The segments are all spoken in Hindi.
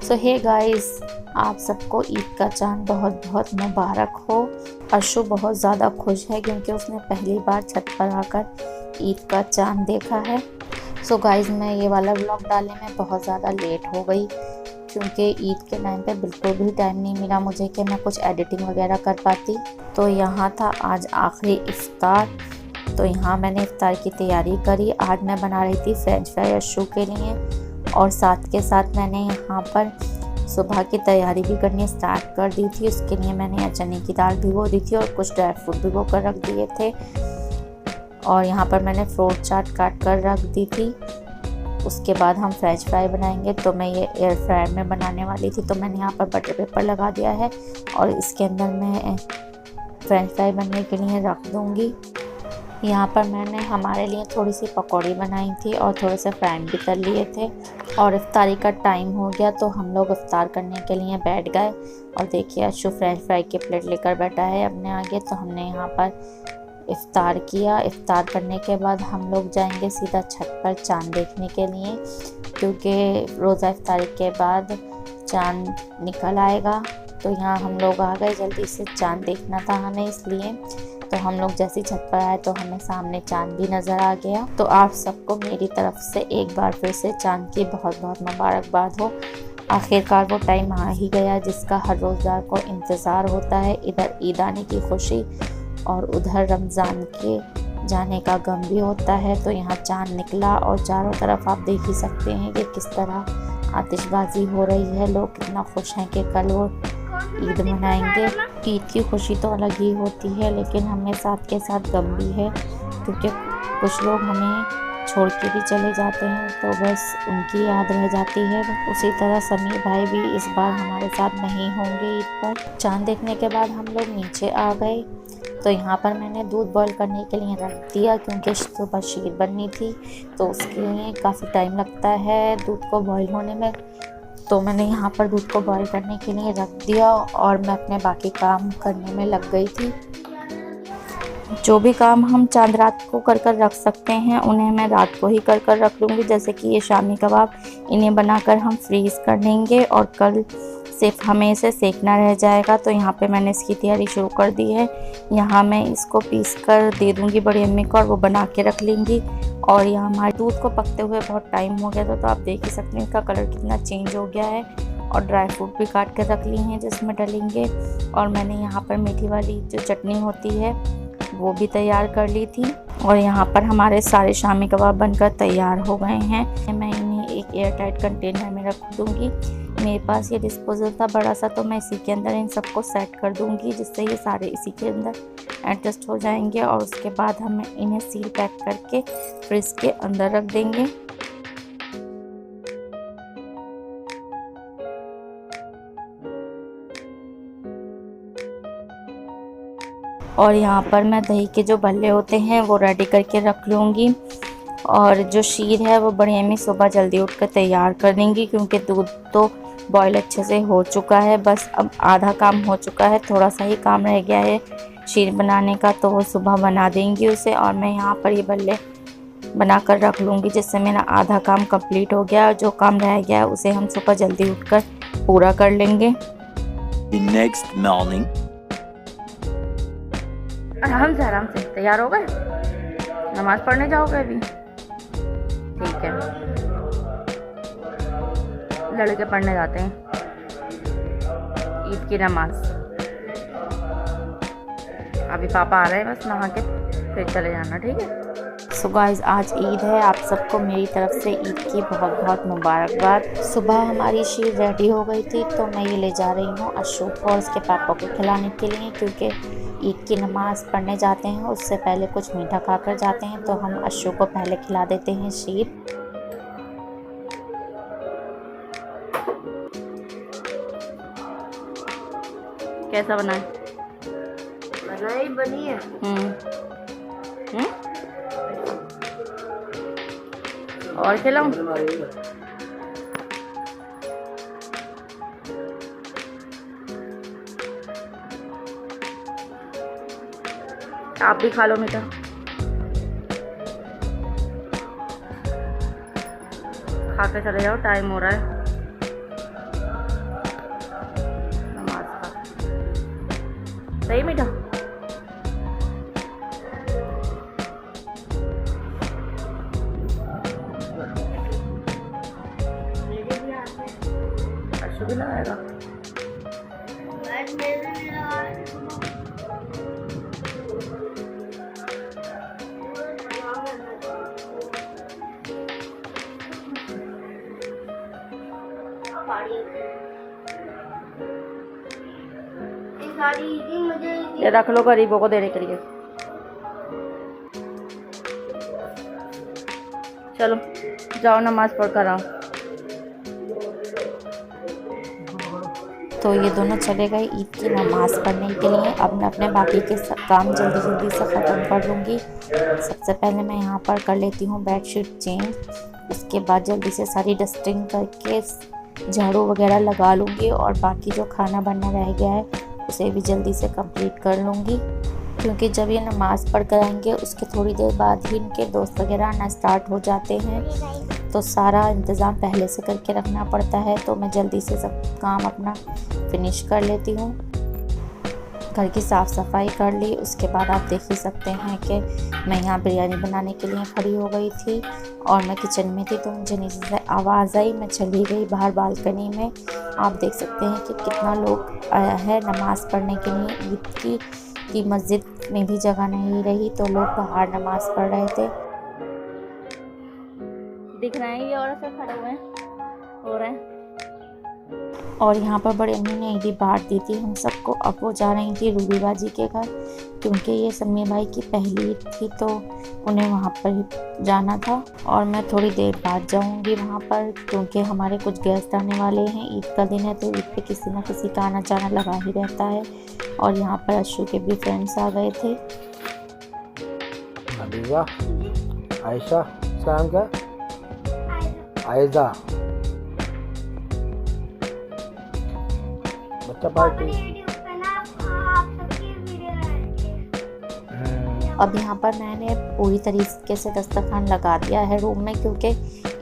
सो हे गाइस, आप सबको ईद का चांद बहुत बहुत मुबारक हो। अशु बहुत ज़्यादा खुश है क्योंकि उसने पहली बार छत पर आकर ईद का चांद देखा है। सो गाइस, मैं ये वाला व्लॉग डालने में बहुत ज़्यादा लेट हो गई क्योंकि ईद के टाइम पे बिल्कुल भी टाइम नहीं मिला मुझे कि मैं कुछ एडिटिंग वगैरह कर पाती। तो यहाँ था आज आखिरी इफ्तार। तो यहाँ मैंने इफ्तार की तैयारी करी। आज मैं बना रही थी फ्रेंच फ्राई अशु के लिए, और साथ के साथ मैंने यहाँ पर सुबह की तैयारी भी करनी स्टार्ट कर दी थी। उसके लिए मैंने चने की दाल भिगो दी थी और कुछ ड्राई फ्रूट भिगो कर रख दिए थे। और यहाँ पर मैंने फ्रूट चाट काट कर रख दी थी। उसके बाद हम फ्रेंच फ्राई बनाएंगे। तो मैं ये एयर फ्रायर में बनाने वाली थी, तो मैंने यहाँ पर बटर पेपर लगा दिया है और इसके अंदर मैं फ्रेंच फ्राई बनने के लिए रख दूँगी। यहाँ पर मैंने हमारे लिए थोड़ी सी पकौड़ी बनाई थी और थोड़े से फ्राइंग भी कर लिए थे। और इफ्तारी का टाइम हो गया तो हम लोग इफ्तार करने के लिए बैठ गए। और देखिए अशु फ्रेंच फ्राई की प्लेट लेकर बैठा है अपने आगे। तो हमने यहाँ पर इफ्तार किया। इफ्तार करने के बाद हम लोग जाएंगे सीधा छत पर चांद देखने के लिए, क्योंकि रोज़ा इफ्तारी के बाद चांद निकल आएगा। तो यहाँ हम लोग आ गए, जल्दी से चांद देखना था हमें, इसलिए तो हम लोग जैसे छत पर आए तो हमें सामने चांद भी नज़र आ गया। तो आप सबको मेरी तरफ से एक बार फिर से चांद की बहुत बहुत मुबारकबाद हो। आखिरकार वो टाइम आ ही गया जिसका हर रोज़गार को इंतज़ार होता है। इधर ईद आने की खुशी और उधर रमज़ान के जाने का गम भी होता है। तो यहाँ चांद निकला और चारों तरफ आप देख ही सकते हैं कि किस तरह आतिशबाजी हो रही है। लोग कितना खुश हैं कि कल वो ईद मनाएंगे। ईद की खुशी तो अलग ही होती है, लेकिन हमें साथ के साथ गम भी है क्योंकि कुछ लोग हमें छोड़ के भी चले जाते हैं, तो बस उनकी याद रह जाती है। उसी तरह समीर भाई भी इस बार हमारे साथ नहीं होंगे ईद पर। चांद देखने के बाद हम लोग नीचे आ गए। तो यहाँ पर मैंने दूध बॉईल करने के लिए रख दिया क्योंकि सुबह शीर बननी थी, तो उसके लिए काफ़ी टाइम लगता है दूध को बॉईल होने में। तो मैंने यहाँ पर दूध को बॉईल करने के लिए रख दिया और मैं अपने बाकी काम करने में लग गई थी। जो भी काम हम चांद रात को कर रख सकते हैं उन्हें मैं रात को ही कर रख लूँगी। जैसे कि ये शामी कबाब, इन्हें बनाकर हम फ्रीज़ कर लेंगे और कल सिर्फ हमें इसे सेकना रह जाएगा। तो यहाँ पे मैंने इसकी तैयारी शुरू कर दी है। यहाँ मैं इसको पीस कर दे दूँगी बड़ी अम्मी को और वो बना के रख लेंगी। और यहाँ हमारे दूध को पकते हुए बहुत टाइम हो गया था, तो आप देख ही सकते हैं इसका कलर कितना चेंज हो गया है। और ड्राई फ्रूट भी काट कर रख लिए हैं जिसमें डलेंगे। और मैंने यहाँ पर मीठी वाली जो चटनी होती है वो भी तैयार कर ली थी। और यहाँ पर हमारे सारे शामी कबाब बनकर तैयार हो गए हैं। मैं इन्हें एक एयर टाइट कंटेनर में रख दूँगी। मेरे पास ये डिस्पोजल था बड़ा सा, तो मैं इसी के अंदर इन सबको सेट कर दूँगी जिससे ये सारे इसी के अंदर एडजस्ट हो जाएंगे। और उसके बाद हम इन्हें सील पैक करके फ्रिज के अंदर रख देंगे। और यहाँ पर मैं दही के जो भल्ले होते हैं वो रेडी करके रख लूँगी। और जो शीर है वो बड़ी अम्मी सुबह जल्दी उठकर तैयार कर देंगी क्योंकि दूध तो बॉयल अच्छे से हो चुका है। बस अब आधा काम हो चुका है, थोड़ा सा ही काम रह गया है शीर बनाने का, तो वो सुबह बना देंगी उसे। और मैं यहाँ पर ये भल्ले बना कर रख लूँगी जिससे मेरा आधा काम कंप्लीट हो गया। और जो काम रह गया है उसे हम सुबह जल्दी उठकर पूरा कर लेंगे। नेक्स्ट मॉर्निंग आराम से तैयार हो गए, नमाज पढ़ने जाओगे अभी? ठीक है, लड़के पढ़ने जाते हैं ईद की नमाज। अभी पापा आ रहे हैं, बस नहा के फिर चले जाना, ठीक है। सो गाइस, आज ईद है। आप सबको मेरी तरफ से ईद की बहुत बहुत मुबारकबाद। सुबह हमारी शीर रेडी हो गई थी, तो मैं ये ले जा रही हूँ अशु को और उसके पापा को खिलाने के लिए, क्योंकि ईद की नमाज़ पढ़ने जाते हैं उससे पहले कुछ मीठा खाकर जाते हैं। तो हम अशु को पहले खिला देते हैं शीर। कैसा बना है? बनी है। और खिलाऊं? आप भी खा लो मीठा। खा के चले जाओ, टाइम हो रहा है। सही मीठा। अर्शु भी लगाएगा। ये रख लो गरीबों को देने के लिए। चलो जाओ नमाज पढ़ कर आओ। तो ये दोनों चले गए ईद की नमाज़ पढ़ने के लिए। अब मैं अपने बाकी के काम जल्दी जल्दी से ख़त्म कर लूँगी। सबसे पहले मैं यहाँ पर कर लेती हूँ बेडशीट चेंज। उसके बाद जल्दी से सारी डस्टिंग करके झाड़ू वगैरह लगा लूँगी और बाकी जो खाना बनना रह गया है उसे भी जल्दी से कंप्लीट कर लूँगी, क्योंकि जब ये नमाज़ पढ़ कर आएंगे उसके थोड़ी देर बाद ही इनके दोस्त वगैरह आना स्टार्ट हो जाते हैं। तो सारा इंतज़ाम पहले से करके रखना पड़ता है। तो मैं जल्दी से सब काम अपना फिनिश कर लेती हूँ। घर की साफ़ सफाई कर ली। उसके बाद आप देख ही सकते हैं कि मैं यहाँ बिरयानी बनाने के लिए खड़ी हो गई थी और मैं किचन में थी, तो मुझे नीचे से आवाज़ आई। मैं चली गई बाहर बालकनी में। आप देख सकते हैं कि कितना लोग आया है नमाज़ पढ़ने के लिए ईद की मस्जिद में भी जगह नहीं रही, तो लोग बाहर नमाज़ पढ़ रहे थे। दिख रहे हैं ये औरत सब खड़े हुए हैं हो रहे हैं। और यहाँ पर बड़े अम्मी ने ईदी बांट दी थी हम सबको। अब वो जा रही थी रूबी बाजी के घर, क्योंकि ये सम्मी भाई की पहली ईद थी तो उन्हें वहाँ पर ही जाना था। और मैं थोड़ी देर बाद जाऊँगी वहाँ पर, क्योंकि हमारे कुछ गेस्ट आने वाले हैं। ईद का दिन है तो ईद पे किसी न किसी का आना जाना लगा ही रहता है। और यहाँ पर अशु के भी फ्रेंड्स आ गए थे। आयशा, इसका नाम क्या? आयजा। बच्चा पार्टी। अब यहाँ पर मैंने पूरी तरीके से दस्तरखान लगा दिया है रूम में, क्योंकि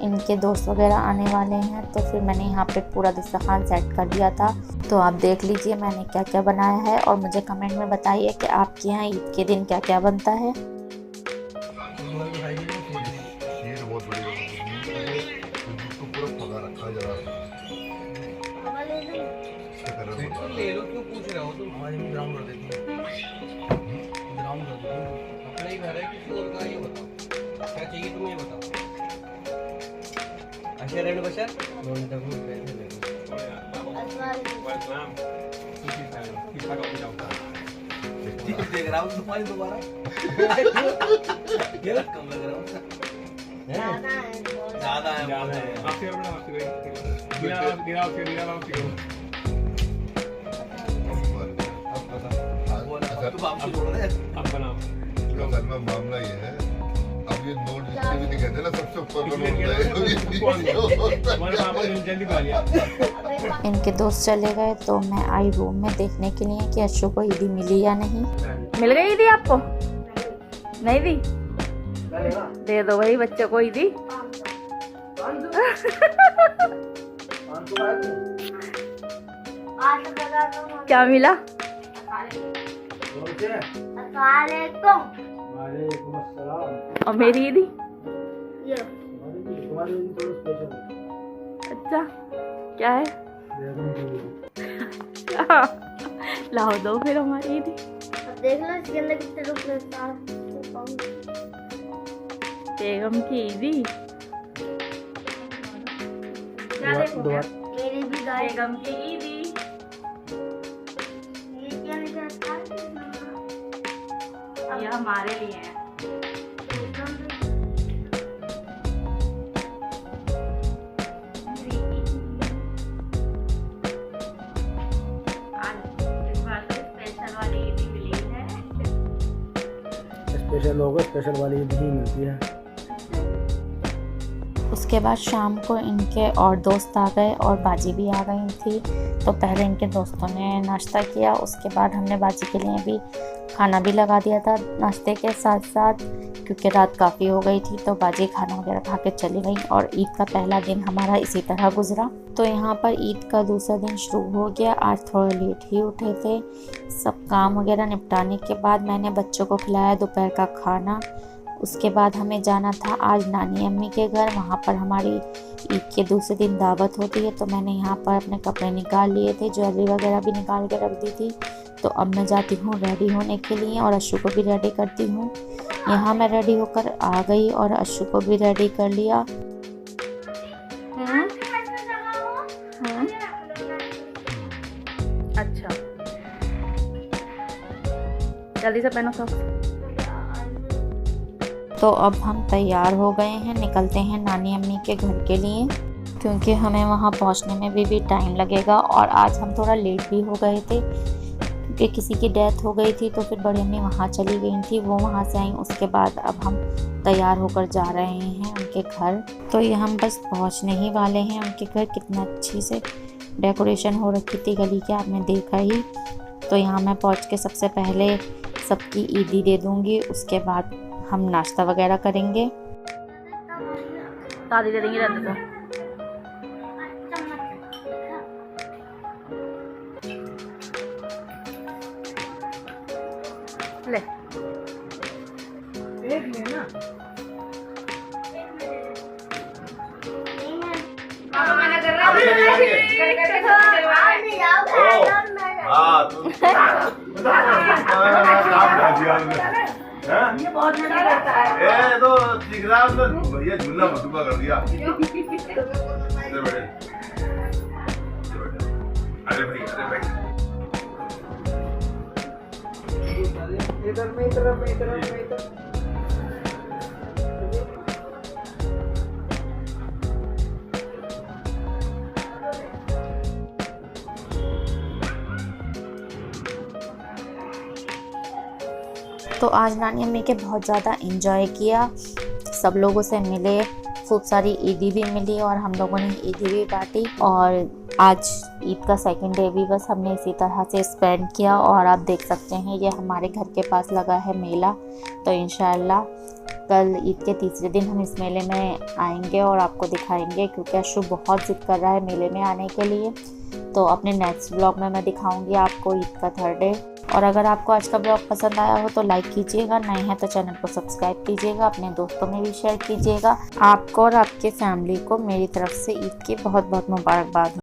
इनके दोस्त वगैरह आने वाले हैं। तो फिर मैंने यहाँ पे पूरा दस्तरखान सेट कर दिया था। तो आप देख लीजिए मैंने क्या क्या बनाया है और मुझे कमेंट में बताइए कि आपके यहाँ ईद के दिन क्या क्या बनता है। ले लो, क्यों पूछ रहे हो तुम? हमारे में ग्राउंड कर देती है, ग्राउंड कर देती है। अपना ही घर है, किसी और का? ये बताओ क्या चाहिए तुम्हें, ये बताओ। अच्छा रेड बशर देख रहा हूँ तुम्हारी दोबारा कम लग रहा हूँ। ज़्यादा असल में मामला ये है, अब ये नोट जितने भी दिखे थे ना सबसे ऊपर इनके दोस्त चले गए तो मैं आई रूम में देखने के लिए कि अशु को ईदी मिली या नहीं। मिल गई ईदी आपको? नहीं दी? दे दो भाई बच्चे को ईदी। क्या मिला? और मेरी ईदी? अच्छा क्या है? लाओ दो फिर हमारी ईदी। देख लो इसके अंदर कितने रुपए बेगम की ईदी। मेरी भी गाय बेगम की ईदी। ये हमारे लिए है। स्पेशल लोगों को स्पेशल वाली ईद ही मिलती है। उसके बाद शाम को इनके और दोस्त आ गए और बाजी भी आ गई थी। तो पहले इनके दोस्तों ने नाश्ता किया, उसके बाद हमने बाजी के लिए भी खाना भी लगा दिया था नाश्ते के साथ साथ, क्योंकि रात काफ़ी हो गई थी। तो बाजी खाना वगैरह खा के चली गई और ईद का पहला दिन हमारा इसी तरह गुजरा। तो यहाँ पर ईद का दूसरा दिन शुरू हो गया। आज थोड़ा लेट ही उठे थे। सब काम वगैरह निपटाने के बाद मैंने बच्चों को खिलाया दोपहर का खाना। उसके बाद हमें जाना था आज नानी अम्मी के घर। वहाँ पर हमारी ईद के दूसरे दिन दावत होती है। तो मैंने यहाँ पर अपने कपड़े निकाल लिए थे, ज्वेलरी वगैरह भी निकाल के रख दी थी। तो अब मैं जाती हूँ रेडी होने के लिए और अशु को भी रेडी करती हूँ। यहाँ मैं रेडी होकर आ गई और अशु को भी रेडी कर लिया। अच्छा, जल्दी से पहनो सॉक्स। तो अब हम तैयार हो गए हैं, निकलते हैं नानी अम्मी के घर के लिए, क्योंकि हमें वहाँ पहुँचने में भी टाइम लगेगा। और आज हम थोड़ा लेट भी हो गए थे क्योंकि किसी की डेथ हो गई थी। तो फिर बड़ी अम्मी वहाँ चली गई थी, वो वहाँ से आई। उसके बाद अब हम तैयार होकर जा रहे हैं उनके घर। तो ये हम बस पहुँचने ही वाले हैं उनके घर। कितना अच्छी से डेकोरेशन हो रखी थी गली के, आपने देखा ही। तो यहाँ मैं पहुँच के सबसे पहले सबकी ईदी दे दूँगी, उसके बाद हम नाश्ता वगैरह करेंगे। दादी दे देंगे, रहने दो। ले ये बहुत मजा करता है। तो सीख रहा हूँ, भैया झूलना मधुबा कर दिया। अरे भाई, अरे भाई, इधर तो आज नानी अम्मी के बहुत ज़्यादा एंजॉय किया, सब लोगों से मिले, खूब सारी ईदी भी मिली और हम लोगों ने ईदी भी बांटी। और आज ईद का सेकंड डे भी बस हमने इसी तरह से स्पेंड किया। और आप देख सकते हैं ये हमारे घर के पास लगा है मेला। तो इंशाअल्लाह कल ईद के तीसरे दिन हम इस मेले में आएंगे और आपको दिखाएंगे, क्योंकि अशु बहुत जिद कर रहा है मेले में आने के लिए। तो अपने नेक्स्ट ब्लॉग में मैं दिखाऊंगी आपको ईद का थर्ड डे। और अगर आपको आज का ब्लॉग पसंद आया हो तो लाइक कीजिएगा, नए हैं तो चैनल को सब्सक्राइब कीजिएगा, अपने दोस्तों में भी शेयर कीजिएगा। आपको और आपके फैमिली को मेरी तरफ से ईद की बहुत बहुत मुबारकबाद।